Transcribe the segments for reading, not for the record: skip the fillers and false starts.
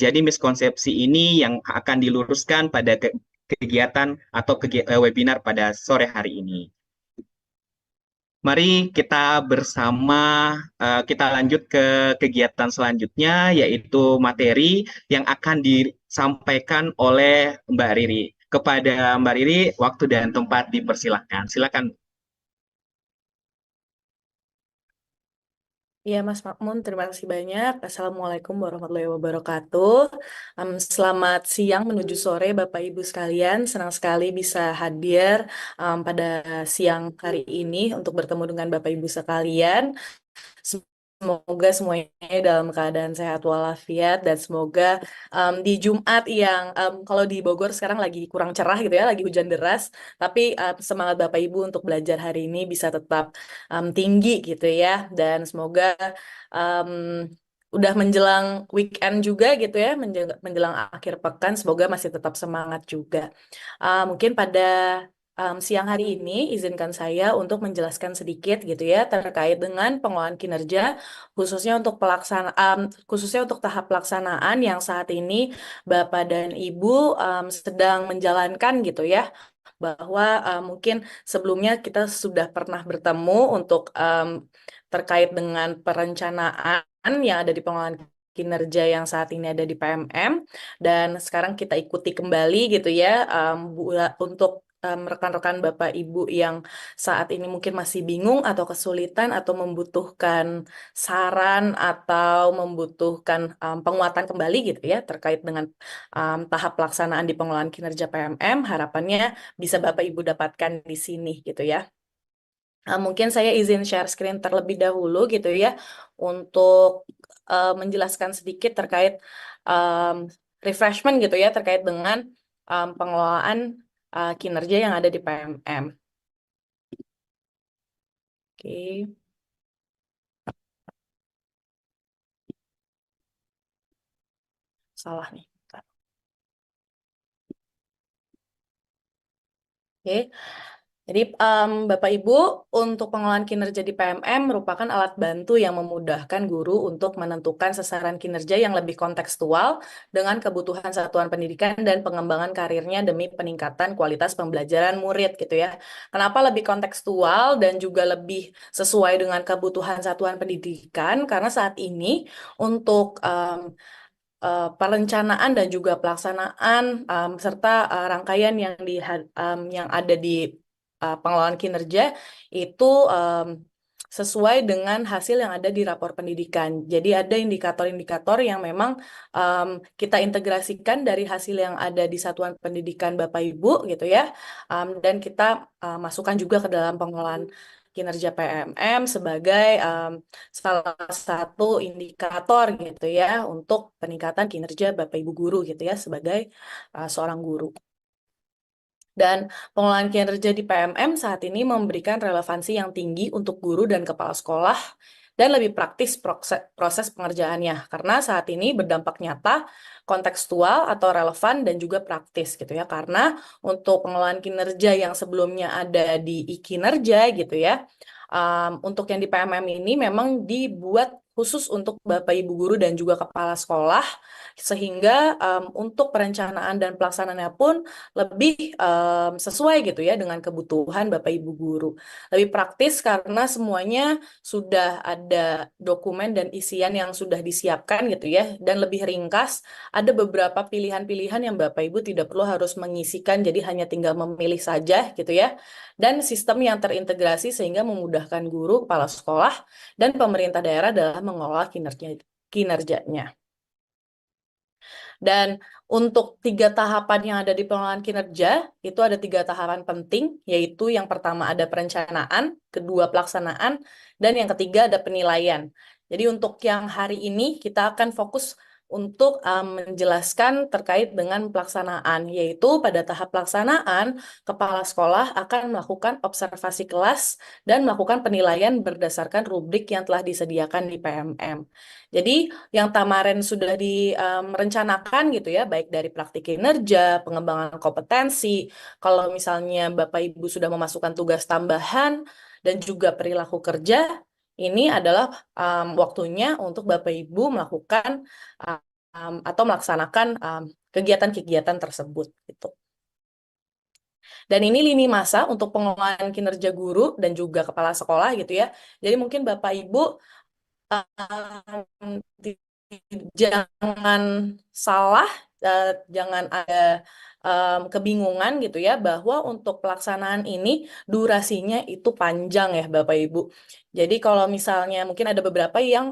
Jadi miskonsepsi ini yang akan diluruskan pada kegiatan atau webinar pada sore hari ini. Mari kita bersama kita lanjut ke kegiatan selanjutnya, yaitu materi yang akan disampaikan oleh Mbak Riri. Kepada Mbak Riri, waktu dan tempat dipersilahkan. Silakan. Iya, Mas Makmun, terima kasih banyak. Assalamualaikum warahmatullahi wabarakatuh. Selamat siang menuju sore, Bapak Ibu sekalian. Senang sekali bisa hadir pada siang hari ini untuk bertemu dengan Bapak Ibu sekalian. Semoga semuanya dalam keadaan sehat walafiat dan semoga di Jumat yang kalau di Bogor sekarang lagi kurang cerah gitu ya, lagi hujan deras, tapi semangat Bapak Ibu untuk belajar hari ini bisa tetap tinggi gitu ya, dan semoga um, udah menjelang weekend juga gitu ya, menjelang akhir pekan, semoga masih tetap semangat juga. Mungkin pada siang hari ini izinkan saya untuk menjelaskan sedikit gitu ya terkait dengan pengelolaan kinerja khususnya untuk khususnya untuk tahap pelaksanaan yang saat ini Bapak dan Ibu sedang menjalankan gitu ya, bahwa mungkin sebelumnya kita sudah pernah bertemu untuk terkait dengan perencanaan yang ada di pengelolaan kinerja yang saat ini ada di PMM, dan sekarang kita ikuti kembali gitu ya, untuk rekan-rekan Bapak Ibu yang saat ini mungkin masih bingung atau kesulitan atau membutuhkan saran atau membutuhkan penguatan kembali gitu ya terkait dengan tahap pelaksanaan di pengelolaan kinerja PMM, harapannya bisa Bapak Ibu dapatkan di sini gitu ya. Mungkin saya izin share screen terlebih dahulu gitu ya untuk menjelaskan sedikit terkait um, refreshment gitu ya terkait dengan pengelolaan kinerja yang ada di PMM. Oke, salah nih. Oke. Jadi, Bapak Ibu, untuk pengelolaan kinerja di PMM merupakan alat bantu yang memudahkan guru untuk menentukan sasaran kinerja yang lebih kontekstual dengan kebutuhan satuan pendidikan dan pengembangan karirnya demi peningkatan kualitas pembelajaran murid gitu ya. Kenapa lebih kontekstual dan juga lebih sesuai dengan kebutuhan satuan pendidikan? Karena saat ini untuk perencanaan dan juga pelaksanaan serta rangkaian yang ada di pengelolaan kinerja itu sesuai dengan hasil yang ada di rapor pendidikan. Jadi ada indikator-indikator yang memang kita integrasikan dari hasil yang ada di satuan pendidikan Bapak Ibu gitu ya, dan kita masukkan juga ke dalam pengelolaan kinerja PMM sebagai salah satu indikator gitu ya untuk peningkatan kinerja Bapak Ibu guru gitu ya sebagai seorang guru. Dan pengelolaan kinerja di PMM saat ini memberikan relevansi yang tinggi untuk guru dan kepala sekolah dan lebih praktis proses pengerjaannya karena saat ini berdampak nyata, kontekstual atau relevan dan juga praktis gitu ya. Karena untuk pengelolaan kinerja yang sebelumnya ada di e-kinerja gitu ya, untuk yang di PMM ini memang dibuat khusus untuk Bapak Ibu guru dan juga kepala sekolah sehingga untuk perencanaan dan pelaksanaannya pun lebih sesuai gitu ya dengan kebutuhan Bapak Ibu guru. Lebih praktis karena semuanya sudah ada dokumen dan isian yang sudah disiapkan gitu ya, dan lebih ringkas. Ada beberapa pilihan-pilihan yang Bapak Ibu tidak perlu harus mengisikan, jadi hanya tinggal memilih saja gitu ya. Dan sistem yang terintegrasi sehingga memudahkan guru, kepala sekolah, dan pemerintah daerah dalam mengelola kinerjanya. Dan untuk 3 tahapan yang ada di pengelolaan kinerja, itu ada 3 tahapan penting, yaitu yang pertama ada perencanaan, kedua pelaksanaan, dan yang ketiga ada penilaian. Jadi untuk yang hari ini kita akan fokus untuk menjelaskan terkait dengan pelaksanaan, yaitu pada tahap pelaksanaan, kepala sekolah akan melakukan observasi kelas dan melakukan penilaian berdasarkan rubrik yang telah disediakan di PMM. Jadi yang kemarin sudah direncanakan gitu ya, baik dari praktik kinerja, pengembangan kompetensi, kalau misalnya Bapak Ibu sudah memasukkan tugas tambahan dan juga perilaku kerja, ini adalah waktunya untuk Bapak Ibu melakukan atau melaksanakan kegiatan-kegiatan tersebut gitu. Dan ini lini masa untuk pengelolaan kinerja guru dan juga kepala sekolah gitu ya. Jadi mungkin Bapak Ibu um, jangan salah, jangan ada kebingungan gitu ya, bahwa untuk pelaksanaan ini durasinya itu panjang ya Bapak Ibu. Jadi kalau misalnya mungkin ada beberapa yang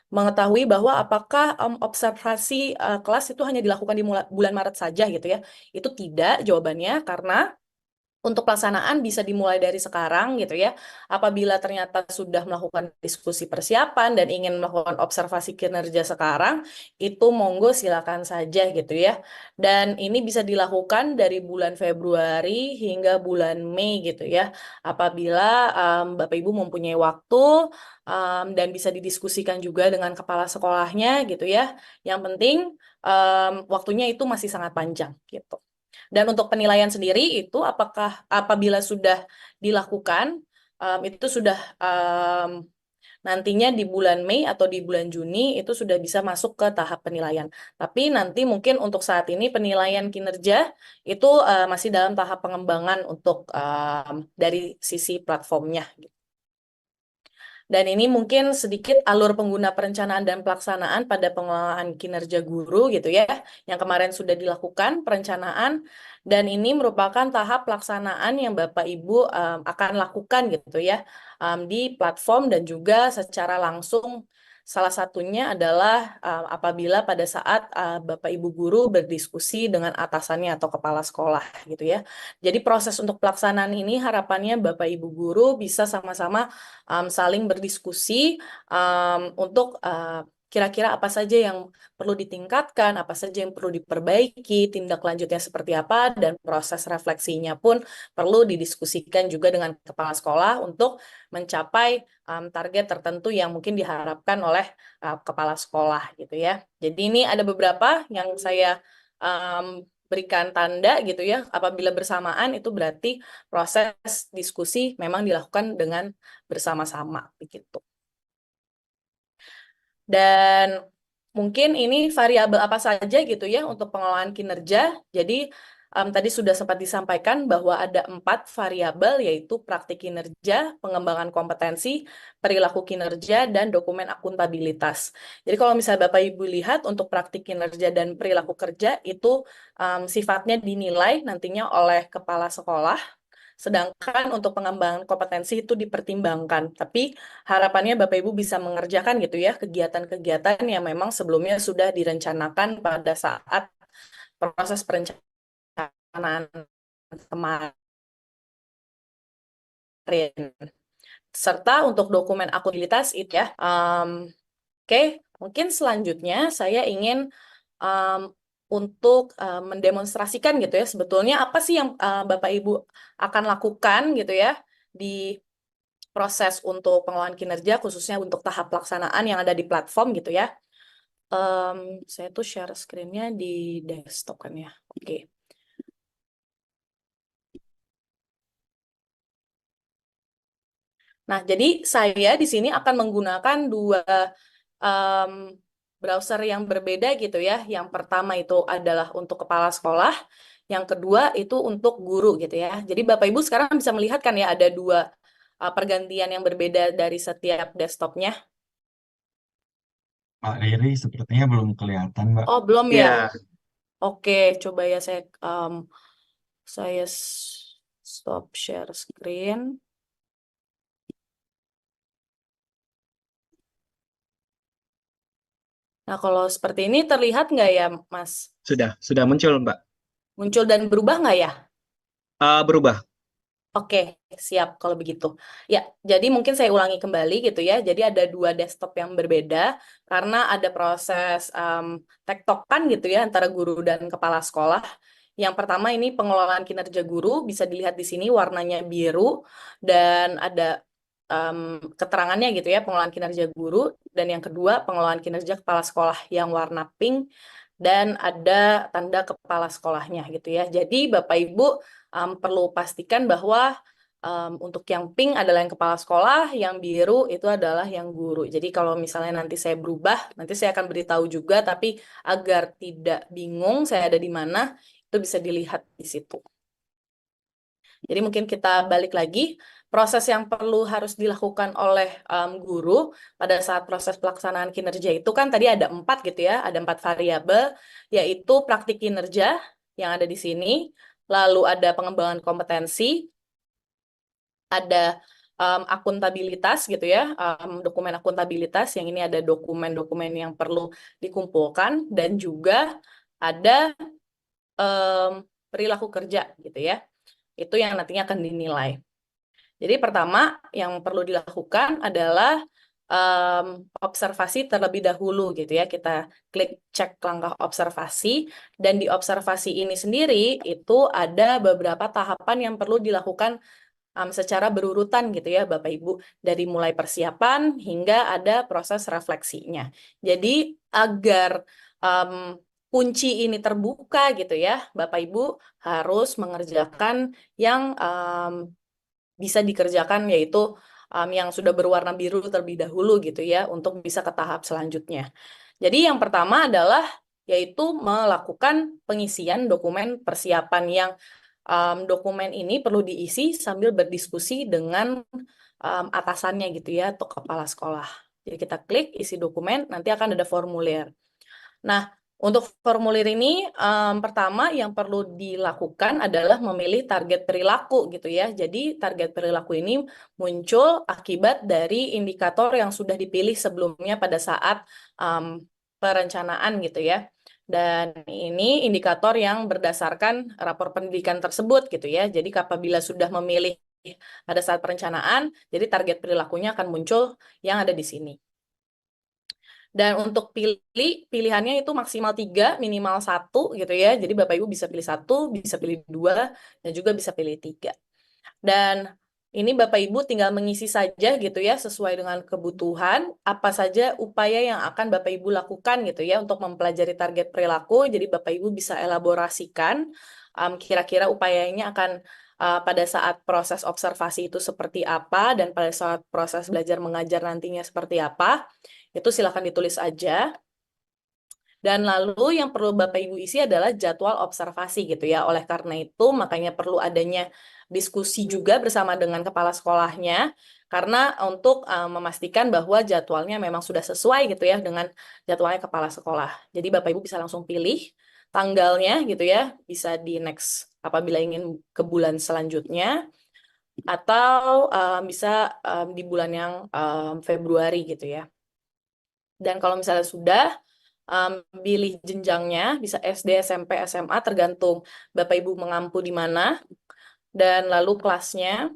mengetahui bahwa apakah observasi kelas itu hanya dilakukan di bulan Maret saja gitu ya. Itu tidak jawabannya, karena untuk pelaksanaan bisa dimulai dari sekarang gitu ya. Apabila ternyata sudah melakukan diskusi persiapan dan ingin melakukan observasi kinerja sekarang, itu monggo silakan saja gitu ya. Dan ini bisa dilakukan dari bulan Februari hingga bulan Mei gitu ya. Apabila Bapak Ibu mempunyai waktu dan bisa didiskusikan juga dengan kepala sekolahnya gitu ya. Yang penting waktunya itu masih sangat panjang gitu. Dan untuk penilaian sendiri itu apabila sudah dilakukan, itu sudah nantinya di bulan Mei atau di bulan Juni itu sudah bisa masuk ke tahap penilaian. Tapi nanti mungkin untuk saat ini penilaian kinerja itu masih dalam tahap pengembangan untuk dari sisi platformnya. Dan ini mungkin sedikit alur pengguna perencanaan dan pelaksanaan pada pengelolaan kinerja guru gitu ya, yang kemarin sudah dilakukan perencanaan, dan ini merupakan tahap pelaksanaan yang Bapak Ibu akan lakukan gitu ya, di platform dan juga secara langsung. Salah satunya adalah apabila pada saat Bapak Ibu guru berdiskusi dengan atasannya atau kepala sekolah gitu ya. Jadi proses untuk pelaksanaan ini harapannya Bapak Ibu guru bisa sama-sama saling berdiskusi untuk kira-kira apa saja yang perlu ditingkatkan, apa saja yang perlu diperbaiki, tindak lanjutnya seperti apa, dan proses refleksinya pun perlu didiskusikan juga dengan kepala sekolah untuk mencapai target tertentu yang mungkin diharapkan oleh kepala sekolah gitu ya. Jadi ini ada beberapa yang saya berikan tanda gitu ya. Apabila bersamaan itu berarti proses diskusi memang dilakukan dengan bersama-sama begitu. Dan mungkin ini variabel apa saja gitu ya untuk pengelolaan kinerja. Jadi tadi sudah sempat disampaikan bahwa ada 4 variabel, yaitu praktik kinerja, pengembangan kompetensi, perilaku kinerja, dan dokumen akuntabilitas. Jadi kalau misalnya Bapak Ibu lihat untuk praktik kinerja dan perilaku kerja itu sifatnya dinilai nantinya oleh kepala sekolah. Sedangkan untuk pengembangan kompetensi itu dipertimbangkan. Tapi harapannya Bapak Ibu bisa mengerjakan gitu ya kegiatan-kegiatan yang memang sebelumnya sudah direncanakan pada saat proses perencanaan kemarin. Serta untuk dokumen akuntabilitas itu ya. Oke, mungkin selanjutnya saya ingin untuk mendemonstrasikan gitu ya, sebetulnya apa sih yang Bapak Ibu akan lakukan gitu ya di proses untuk pengelolaan kinerja, khususnya untuk tahap pelaksanaan yang ada di platform gitu ya. Saya tuh share screen-nya di desktop kan ya. Oke. Nah, jadi saya di sini akan menggunakan dua um, browser yang berbeda gitu ya. Yang pertama itu adalah untuk kepala sekolah, yang kedua itu untuk guru gitu ya. Jadi Bapak Ibu sekarang bisa melihat kan ya ada dua pergantian yang berbeda dari setiap desktopnya. Mbak Riri sepertinya belum kelihatan, Mbak. Oh, belum ya? Ya, Oke, coba ya saya stop share screen. Nah, kalau seperti ini terlihat nggak ya, Mas? sudah muncul, Mbak. Muncul dan berubah nggak ya? Berubah. Oke, siap kalau begitu. Ya, jadi mungkin saya ulangi kembali gitu ya. Jadi ada dua desktop yang berbeda karena ada proses tektokan gitu ya antara guru dan kepala sekolah. Yang pertama ini pengelolaan kinerja guru, bisa dilihat di sini warnanya biru dan ada keterangannya gitu ya, pengelolaan kinerja guru. Dan yang kedua, pengelolaan kinerja kepala sekolah yang warna pink dan ada tanda kepala sekolahnya gitu ya. Jadi Bapak Ibu perlu pastikan bahwa Untuk yang pink adalah yang kepala sekolah, yang biru itu adalah yang guru. Jadi kalau misalnya nanti saya berubah, nanti saya akan beritahu juga, tapi agar tidak bingung saya ada di mana, itu bisa dilihat di situ. Jadi mungkin kita balik lagi, proses yang perlu harus dilakukan oleh guru pada saat proses pelaksanaan kinerja itu kan tadi ada 4 gitu ya, ada 4 variabel, yaitu praktik kinerja yang ada di sini, lalu ada pengembangan kompetensi, ada akuntabilitas gitu ya, dokumen akuntabilitas, yang ini ada dokumen-dokumen yang perlu dikumpulkan, dan juga ada perilaku kerja gitu ya. Itu yang nantinya akan dinilai. Jadi pertama yang perlu dilakukan adalah observasi terlebih dahulu gitu ya. Kita klik cek langkah observasi, dan di observasi ini sendiri itu ada beberapa tahapan yang perlu dilakukan secara berurutan gitu ya Bapak Ibu, dari mulai persiapan hingga ada proses refleksinya. Jadi agar kunci ini terbuka gitu ya, Bapak Ibu harus mengerjakan yang bisa dikerjakan, yaitu yang sudah berwarna biru terlebih dahulu gitu ya, untuk bisa ke tahap selanjutnya. Jadi yang pertama adalah yaitu melakukan pengisian dokumen persiapan, yang dokumen ini perlu diisi sambil berdiskusi dengan atasannya gitu ya, atau kepala sekolah. Jadi kita klik isi dokumen, nanti akan ada formulir. Nah, untuk formulir ini pertama yang perlu dilakukan adalah memilih target perilaku gitu ya. Jadi target perilaku ini muncul akibat dari indikator yang sudah dipilih sebelumnya pada saat perencanaan gitu ya. Dan ini indikator yang berdasarkan rapor pendidikan tersebut gitu ya. Jadi apabila sudah memilih pada saat perencanaan, jadi target perilakunya akan muncul yang ada di sini. Dan untuk pilihannya itu maksimal 3, minimal 1 gitu ya. Jadi Bapak Ibu bisa pilih 1, bisa pilih 2, dan juga bisa pilih 3. Dan ini Bapak Ibu tinggal mengisi saja gitu ya, sesuai dengan kebutuhan, apa saja upaya yang akan Bapak Ibu lakukan gitu ya, untuk mempelajari target perilaku. Jadi Bapak Ibu bisa elaborasikan kira-kira upayanya akan pada saat proses observasi itu seperti apa, dan pada saat proses belajar mengajar nantinya seperti apa. Itu silakan ditulis aja. Dan lalu yang perlu Bapak Ibu isi adalah jadwal observasi gitu ya. Oleh karena itu makanya perlu adanya diskusi juga bersama dengan kepala sekolahnya, karena untuk memastikan bahwa jadwalnya memang sudah sesuai gitu ya dengan jadwalnya kepala sekolah. Jadi Bapak Ibu bisa langsung pilih tanggalnya gitu ya, bisa di next apabila ingin ke bulan selanjutnya, atau bisa di bulan yang Februari gitu ya. Dan kalau misalnya sudah pilih jenjangnya, bisa SD, SMP, SMA, tergantung Bapak Ibu mengampu di mana, dan lalu kelasnya,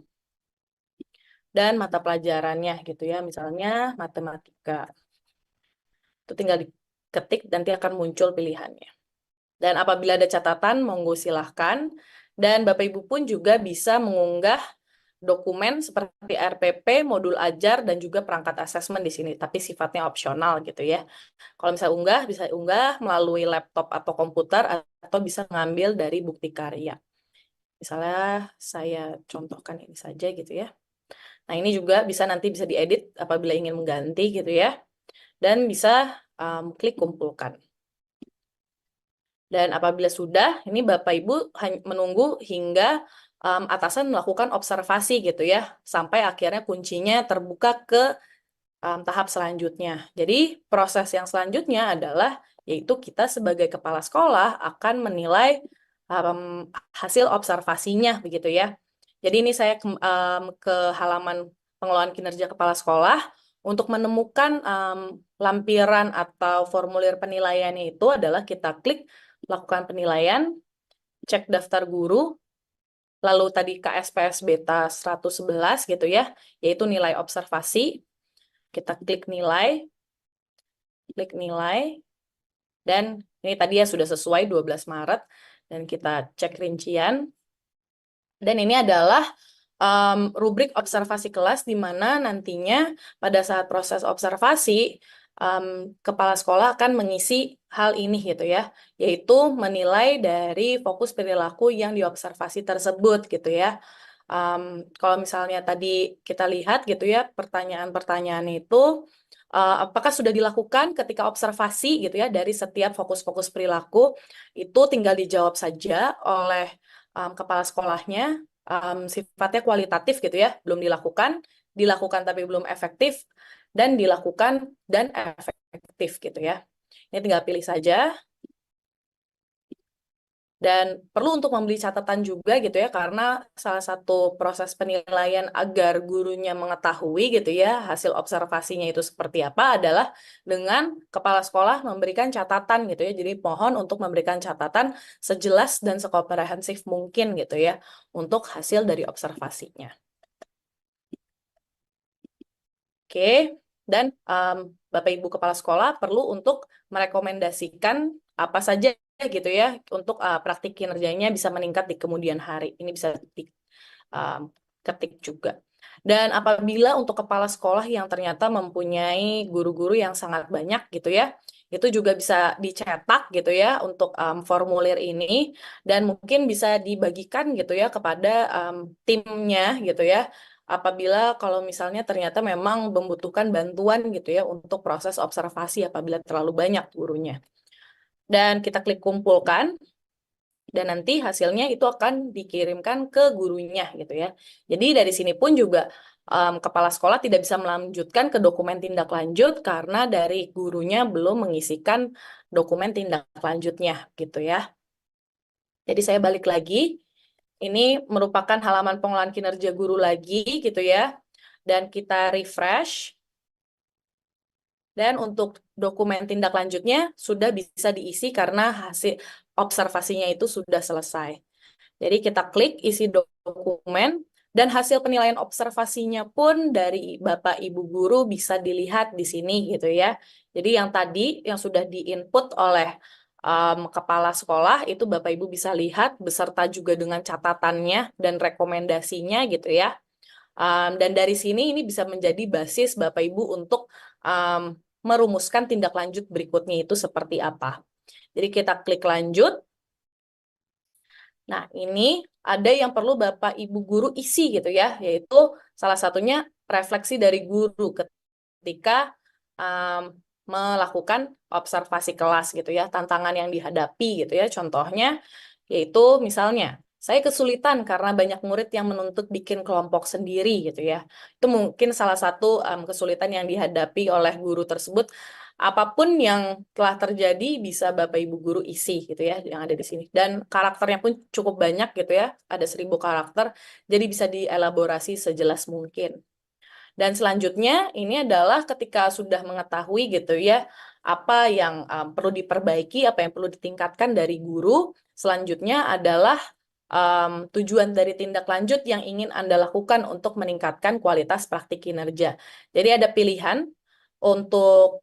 dan mata pelajarannya gitu ya, misalnya matematika. Itu tinggal diketik, nanti akan muncul pilihannya. Dan apabila ada catatan, monggo silahkan. Dan Bapak Ibu pun juga bisa mengunggah dokumen seperti RPP, modul ajar, dan juga perangkat asesmen di sini, tapi sifatnya opsional gitu ya. Kalau misalnya unggah, bisa unggah melalui laptop atau komputer, atau bisa ngambil dari bukti karya. Misalnya saya contohkan ini saja gitu ya. Nah ini juga nanti bisa diedit apabila ingin mengganti gitu ya. Dan bisa klik kumpulkan. Dan apabila sudah, ini Bapak Ibu menunggu hingga atasan melakukan observasi gitu ya, sampai akhirnya kuncinya terbuka ke tahap selanjutnya. Jadi proses yang selanjutnya adalah yaitu kita sebagai kepala sekolah akan menilai hasil observasinya begitu ya. Jadi ini saya ke halaman pengelolaan kinerja kepala sekolah untuk menemukan lampiran atau formulir penilaiannya. Itu adalah kita klik lakukan penilaian, cek daftar guru, lalu tadi KSPS beta 111 gitu ya, yaitu nilai observasi. Kita klik nilai, dan ini tadi ya sudah sesuai 12 Maret, dan kita cek rincian. Dan ini adalah rubrik observasi kelas, di mana nantinya pada saat proses observasi, kepala sekolah akan mengisi hal ini gitu ya, yaitu menilai dari fokus perilaku yang diobservasi tersebut gitu ya. Kalau misalnya tadi kita lihat gitu ya, pertanyaan-pertanyaan itu apakah sudah dilakukan ketika observasi gitu ya dari setiap fokus-fokus perilaku, itu tinggal dijawab saja oleh kepala sekolahnya. Sifatnya kualitatif gitu ya, belum dilakukan tapi belum efektif, dan dilakukan dan efektif gitu ya. Ini tinggal pilih saja. Dan perlu untuk membeli catatan juga gitu ya, karena salah satu proses penilaian agar gurunya mengetahui gitu ya hasil observasinya itu seperti apa adalah dengan kepala sekolah memberikan catatan gitu ya. Jadi mohon untuk memberikan catatan sejelas dan sekomprehensif mungkin gitu ya untuk hasil dari observasinya. Oke, dan Bapak Ibu Kepala Sekolah perlu untuk merekomendasikan apa saja gitu ya untuk praktik kinerjanya bisa meningkat di kemudian hari. Ini bisa ketik juga. Dan apabila untuk kepala sekolah yang ternyata mempunyai guru-guru yang sangat banyak gitu ya, itu juga bisa dicetak gitu ya untuk formulir ini, dan mungkin bisa dibagikan gitu ya kepada timnya gitu ya. Apabila kalau misalnya ternyata memang membutuhkan bantuan gitu ya untuk proses observasi apabila terlalu banyak gurunya. Dan kita klik kumpulkan, dan nanti hasilnya itu akan dikirimkan ke gurunya gitu ya. Jadi dari sini pun juga kepala sekolah tidak bisa melanjutkan ke dokumen tindak lanjut karena dari gurunya belum mengisikan dokumen tindak lanjutnya gitu ya. Jadi saya balik lagi. Ini merupakan halaman pengelolaan kinerja guru lagi gitu ya. Dan kita refresh. Dan untuk dokumen tindak lanjutnya sudah bisa diisi karena hasil observasinya itu sudah selesai. Jadi kita klik isi dokumen, dan hasil penilaian observasinya pun dari Bapak Ibu guru bisa dilihat di sini gitu ya. Jadi yang tadi yang sudah diinput oleh kepala sekolah itu Bapak Ibu bisa lihat beserta juga dengan catatannya dan rekomendasinya gitu ya. Dan dari sini ini bisa menjadi basis Bapak Ibu untuk merumuskan tindak lanjut berikutnya itu seperti apa. Jadi kita klik lanjut. Nah, ini ada yang perlu Bapak Ibu guru isi gitu ya, yaitu salah satunya refleksi dari guru ketika melakukan observasi kelas gitu ya, tantangan yang dihadapi gitu ya. Contohnya yaitu misalnya saya kesulitan karena banyak murid yang menuntut bikin kelompok sendiri gitu ya. Itu mungkin salah satu kesulitan yang dihadapi oleh guru tersebut. Apapun yang telah terjadi bisa Bapak Ibu guru isi gitu ya yang ada di sini. Dan karakternya pun cukup banyak gitu ya, ada 1000 karakter, jadi bisa dielaborasi sejelas mungkin. Dan selanjutnya ini adalah ketika sudah mengetahui gitu ya apa yang perlu diperbaiki, apa yang perlu ditingkatkan dari guru. Selanjutnya adalah tujuan dari tindak lanjut yang ingin Anda lakukan untuk meningkatkan kualitas praktik kinerja. Jadi ada pilihan untuk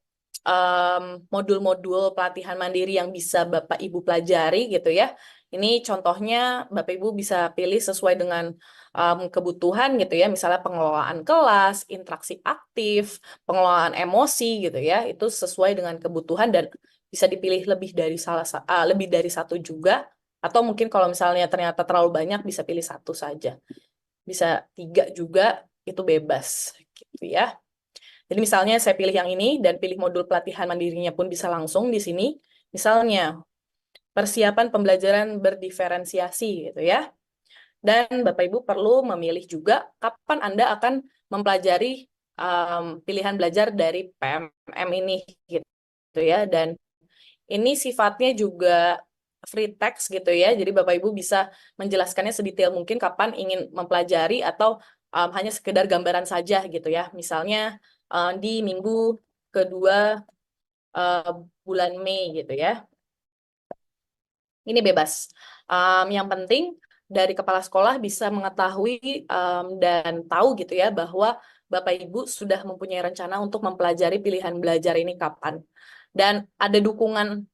modul-modul pelatihan mandiri yang bisa Bapak Ibu pelajari gitu ya. Ini contohnya Bapak Ibu bisa pilih sesuai dengan kebutuhan gitu ya, misalnya pengelolaan kelas, interaksi aktif, pengelolaan emosi gitu ya, itu sesuai dengan kebutuhan dan bisa dipilih lebih dari satu juga, atau mungkin kalau misalnya ternyata terlalu banyak bisa pilih satu saja, bisa 3 juga, itu bebas gitu ya. Jadi misalnya saya pilih yang ini dan pilih modul pelatihan mandirinya pun bisa langsung di sini. Misalnya persiapan pembelajaran berdiferensiasi gitu ya. Dan Bapak Ibu perlu memilih juga kapan Anda akan mempelajari pilihan belajar dari PMM ini gitu ya. Dan ini sifatnya juga free text gitu ya. Jadi Bapak Ibu bisa menjelaskannya sedetail mungkin kapan ingin mempelajari atau hanya sekedar gambaran saja gitu ya. Misalnya di minggu kedua bulan Mei gitu ya. Ini bebas. Yang penting dari kepala sekolah bisa mengetahui dan tahu gitu ya bahwa Bapak Ibu sudah mempunyai rencana untuk mempelajari pilihan belajar ini kapan. Dan ada dukungan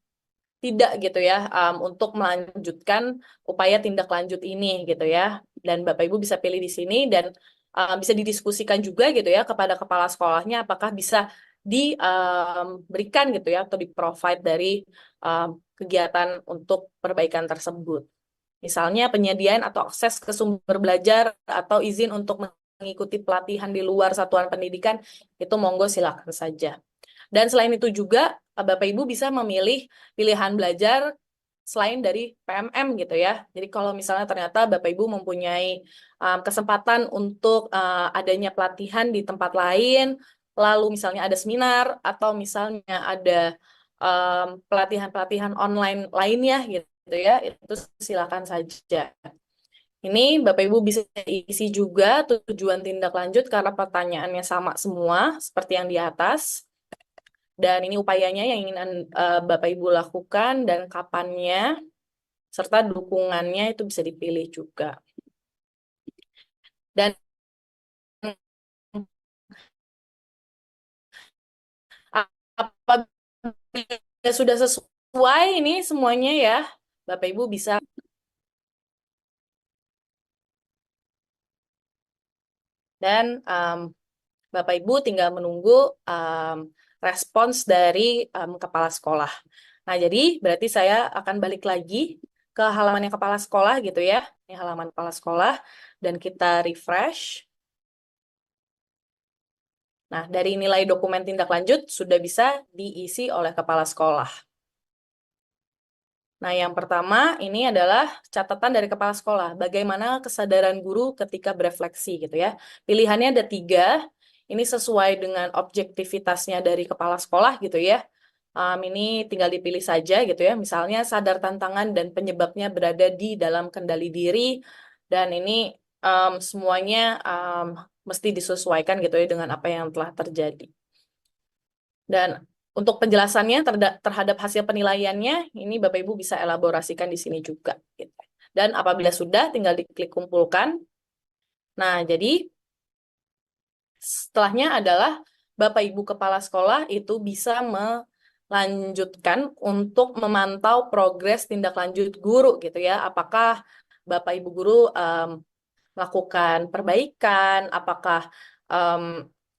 tidak gitu ya untuk melanjutkan upaya tindak lanjut ini gitu ya. Dan Bapak Ibu bisa pilih di sini dan bisa didiskusikan juga gitu ya kepada kepala sekolahnya apakah bisa diberikan gitu ya atau di-provide dari kegiatan untuk perbaikan tersebut. Misalnya penyediaan atau akses ke sumber belajar atau izin untuk mengikuti pelatihan di luar satuan pendidikan, itu monggo silakan saja. Dan selain itu juga, Bapak Ibu bisa memilih pilihan belajar selain dari PMM gitu ya. Jadi kalau misalnya ternyata Bapak Ibu mempunyai kesempatan untuk adanya pelatihan di tempat lain, lalu misalnya ada seminar atau misalnya ada pelatihan-pelatihan online lainnya gitu ya, itu silakan saja. Ini Bapak Ibu bisa isi juga tujuan tindak lanjut karena pertanyaannya sama semua seperti yang di atas. Dan ini upayanya yang ingin Bapak Ibu lakukan dan kapannya, serta dukungannya itu bisa dipilih juga. Dan apabila sudah sesuai ini semuanya ya, Bapak Ibu bisa dan Bapak Ibu tinggal menunggu respons dari kepala sekolah. Nah, jadi berarti saya akan balik lagi ke halamannya kepala sekolah gitu ya. Ini halaman kepala sekolah dan kita refresh. Nah, dari nilai dokumen tindak lanjut sudah bisa diisi oleh kepala sekolah. Nah, yang pertama ini adalah catatan dari kepala sekolah. Bagaimana kesadaran guru ketika berefleksi gitu ya. Pilihannya ada 3. Ini sesuai dengan objektivitasnya dari kepala sekolah gitu ya. Ini tinggal dipilih saja gitu ya. Misalnya sadar tantangan dan penyebabnya berada di dalam kendali diri. Dan ini semuanya mesti disesuaikan gitu ya dengan apa yang telah terjadi. Dan untuk penjelasannya terhadap hasil penilaiannya, ini Bapak Ibu bisa elaborasikan di sini juga. Gitu. Dan apabila sudah, tinggal diklik kumpulkan. Nah, jadi setelahnya adalah Bapak Ibu Kepala Sekolah itu bisa melanjutkan untuk memantau progres tindak lanjut guru gitu ya. Apakah Bapak Ibu guru melakukan perbaikan, apakah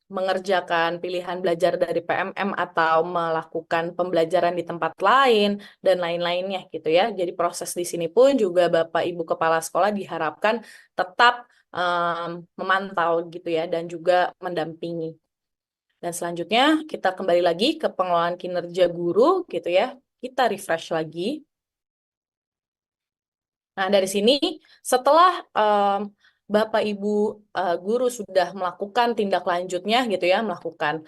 mengerjakan pilihan belajar dari PMM atau melakukan pembelajaran di tempat lain dan lain-lainnya gitu ya. Jadi proses di sini pun juga Bapak Ibu Kepala Sekolah diharapkan tetap memantau gitu ya dan juga mendampingi. Dan selanjutnya kita kembali lagi ke pengelolaan kinerja guru gitu ya. Kita refresh lagi. Nah, dari sini setelah Bapak Ibu guru sudah melakukan tindak lanjutnya gitu ya, melakukan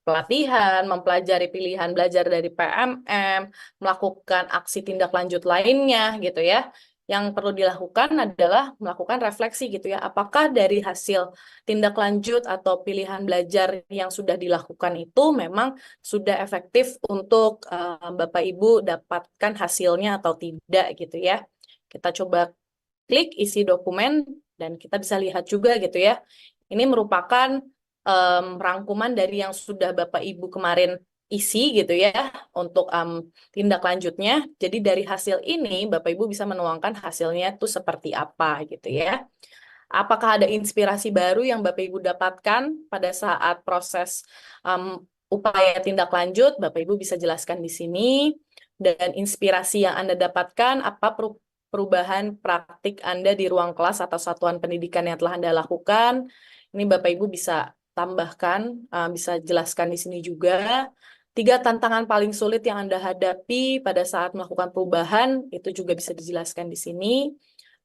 pelatihan, mempelajari pilihan belajar dari PMM, melakukan aksi tindak lanjut lainnya gitu ya. Yang perlu dilakukan adalah melakukan refleksi gitu ya. Apakah dari hasil tindak lanjut atau pilihan belajar yang sudah dilakukan itu memang sudah efektif untuk Bapak Ibu dapatkan hasilnya atau tidak gitu ya. Kita coba klik isi dokumen dan kita bisa lihat juga gitu ya. Ini merupakan rangkuman dari yang sudah Bapak Ibu kemarin isi gitu ya untuk tindak lanjutnya. Jadi dari hasil ini Bapak Ibu bisa menuangkan hasilnya itu seperti apa gitu ya. Apakah ada inspirasi baru yang Bapak Ibu dapatkan pada saat proses upaya tindak lanjut? Bapak Ibu bisa jelaskan di sini. Dan inspirasi yang Anda dapatkan, apa perubahan praktik Anda di ruang kelas atau satuan pendidikan yang telah Anda lakukan? Ini Bapak Ibu bisa tambahkan, bisa jelaskan di sini juga. 3 tantangan paling sulit yang Anda hadapi pada saat melakukan perubahan, itu juga bisa dijelaskan di sini.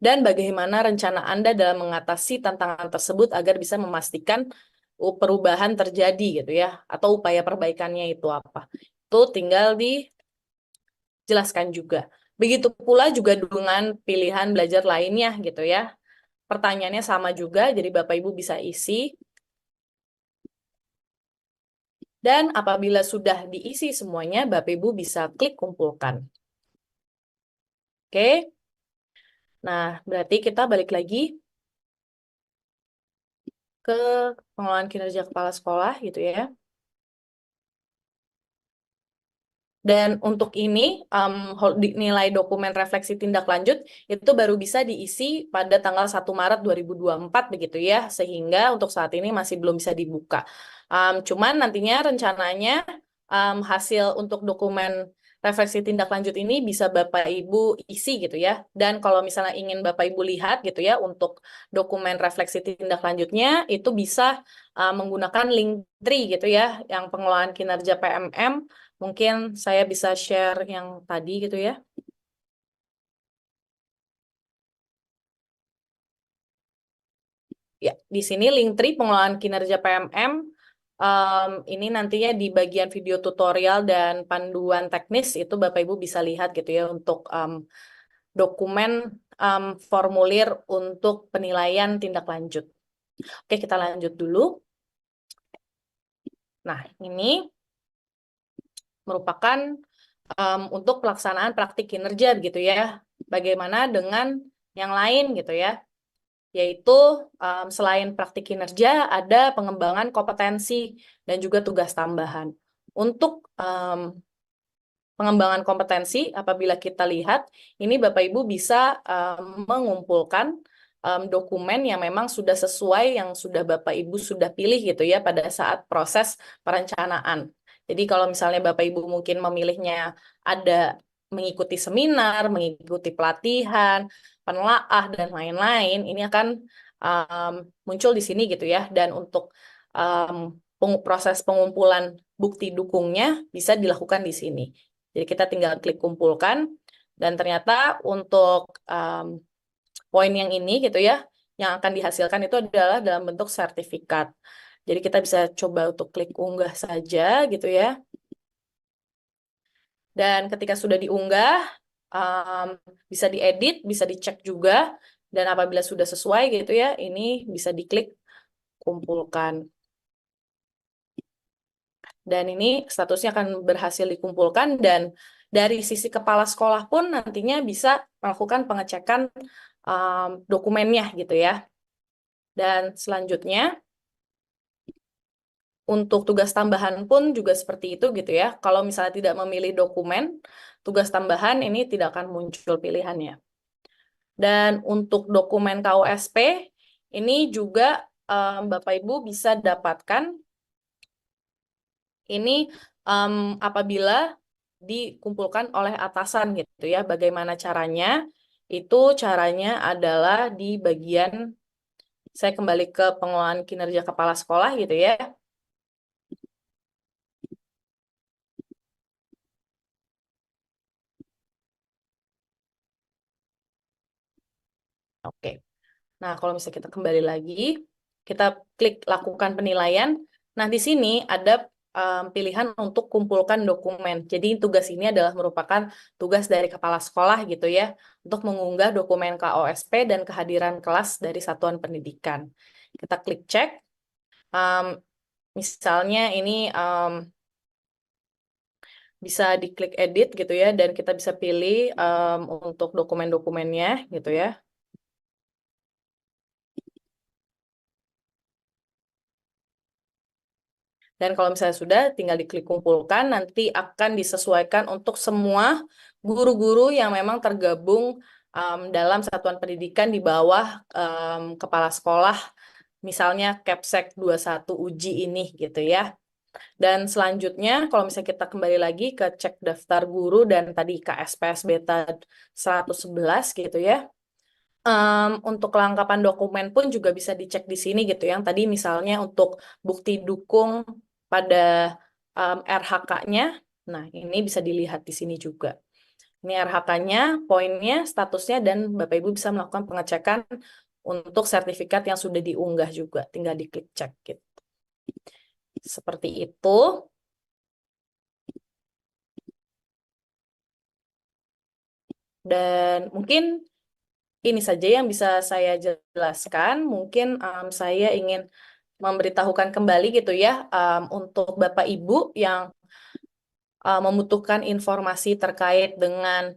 Dan bagaimana rencana Anda dalam mengatasi tantangan tersebut agar bisa memastikan perubahan terjadi gitu ya, atau upaya perbaikannya itu apa. Itu tinggal dijelaskan juga. Begitu pula juga dengan pilihan belajar lainnya gitu ya. Pertanyaannya sama juga, jadi Bapak Ibu bisa isi. Dan apabila sudah diisi semuanya, Bapak Ibu bisa klik kumpulkan. Oke. Nah, berarti kita balik lagi ke pengelolaan kinerja kepala sekolah gitu ya. Dan untuk ini, nilai dokumen refleksi tindak lanjut itu baru bisa diisi pada tanggal 1 Maret 2024 begitu ya, sehingga untuk saat ini masih belum bisa dibuka. Cuman nantinya rencananya hasil untuk dokumen refleksi tindak lanjut ini bisa Bapak Ibu isi gitu ya. Dan kalau misalnya ingin Bapak Ibu lihat gitu ya untuk dokumen refleksi tindak lanjutnya itu bisa menggunakan Linktree gitu ya, yang pengelolaan kinerja PMM. Mungkin saya bisa share yang tadi gitu ya. Ya, di sini Linktree pengelolaan kinerja PMM. Ini nantinya di bagian video tutorial dan panduan teknis itu Bapak Ibu bisa lihat gitu ya untuk dokumen formulir untuk penilaian tindak lanjut. Oke, kita lanjut dulu. Nah, ini merupakan untuk pelaksanaan praktik kinerja gitu ya. Bagaimana dengan yang lain gitu ya? Yaitu selain praktik kinerja ada pengembangan kompetensi dan juga tugas tambahan. Untuk pengembangan kompetensi, apabila kita lihat, ini Bapak Ibu bisa mengumpulkan dokumen yang memang sudah sesuai yang sudah Bapak Ibu sudah pilih gitu ya pada saat proses perencanaan. Jadi kalau misalnya Bapak Ibu mungkin memilihnya ada mengikuti seminar, mengikuti pelatihan, penelaah dan lain-lain, ini akan muncul di sini gitu ya. Dan untuk proses pengumpulan bukti dukungnya bisa dilakukan di sini. Jadi kita tinggal klik kumpulkan dan ternyata untuk poin yang ini gitu ya, yang akan dihasilkan itu adalah dalam bentuk sertifikat. Jadi kita bisa coba untuk klik unggah saja gitu ya. Dan ketika sudah diunggah, bisa diedit, bisa dicek juga. Dan apabila sudah sesuai gitu ya, ini bisa diklik kumpulkan. Dan ini statusnya akan berhasil dikumpulkan dan dari sisi kepala sekolah pun nantinya bisa melakukan pengecekan dokumennya gitu ya. Dan selanjutnya untuk tugas tambahan pun juga seperti itu gitu ya. Kalau misalnya tidak memilih dokumen, tugas tambahan ini tidak akan muncul pilihannya. Dan untuk dokumen KOSP ini juga Bapak Ibu bisa dapatkan ini apabila dikumpulkan oleh atasan gitu ya. Bagaimana caranya? Itu caranya adalah di bagian, saya kembali ke pengelolaan kinerja kepala sekolah gitu ya. Oke. Nah, kalau misalnya kita kembali lagi, kita klik lakukan penilaian. Nah, di sini ada pilihan untuk kumpulkan dokumen. Jadi tugas ini adalah merupakan tugas dari kepala sekolah gitu ya, untuk mengunggah dokumen KOSP dan kehadiran kelas dari satuan pendidikan. Kita klik cek. Misalnya ini bisa diklik edit gitu ya, dan kita bisa pilih untuk dokumen-dokumennya gitu ya. Dan kalau misalnya sudah, tinggal diklik kumpulkan, nanti akan disesuaikan untuk semua guru-guru yang memang tergabung dalam satuan pendidikan di bawah kepala sekolah, misalnya Kepsek 21 Uji ini gitu ya. Dan selanjutnya, kalau misalnya kita kembali lagi ke cek daftar guru dan tadi KSPS Beta 111 gitu ya. Untuk kelengkapan dokumen pun juga bisa dicek di sini gitu. Yang tadi misalnya untuk bukti dukung pada RHK-nya, nah ini bisa dilihat di sini juga. Ini RHK-nya, poinnya, statusnya, dan Bapak Ibu bisa melakukan pengecekan untuk sertifikat yang sudah diunggah juga. Tinggal diklik cek gitu. Seperti itu. Dan mungkin ini saja yang bisa saya jelaskan. Mungkin saya ingin memberitahukan kembali gitu ya untuk Bapak Ibu yang membutuhkan informasi terkait dengan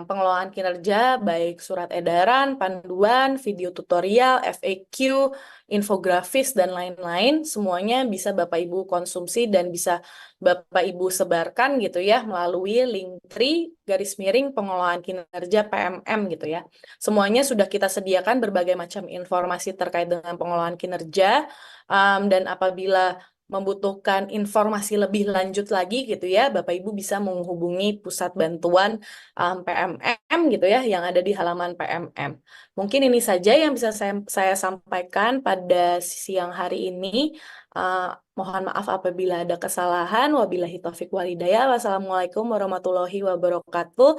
pengelolaan kinerja, baik surat edaran, panduan, video tutorial, FAQ, infografis, dan lain-lain, semuanya bisa Bapak Ibu konsumsi dan bisa Bapak Ibu sebarkan gitu ya melalui Linktree _pengelolaan kinerja PMM gitu ya. Semuanya sudah kita sediakan berbagai macam informasi terkait dengan pengelolaan kinerja dan apabila membutuhkan informasi lebih lanjut lagi gitu ya, Bapak Ibu bisa menghubungi pusat bantuan PMM gitu ya yang ada di halaman PMM. Mungkin ini saja yang bisa saya sampaikan pada siang hari ini. Mohon maaf apabila ada kesalahan. Wabillahi taufik walhidayah. Wassalamualaikum warahmatullahi wabarakatuh.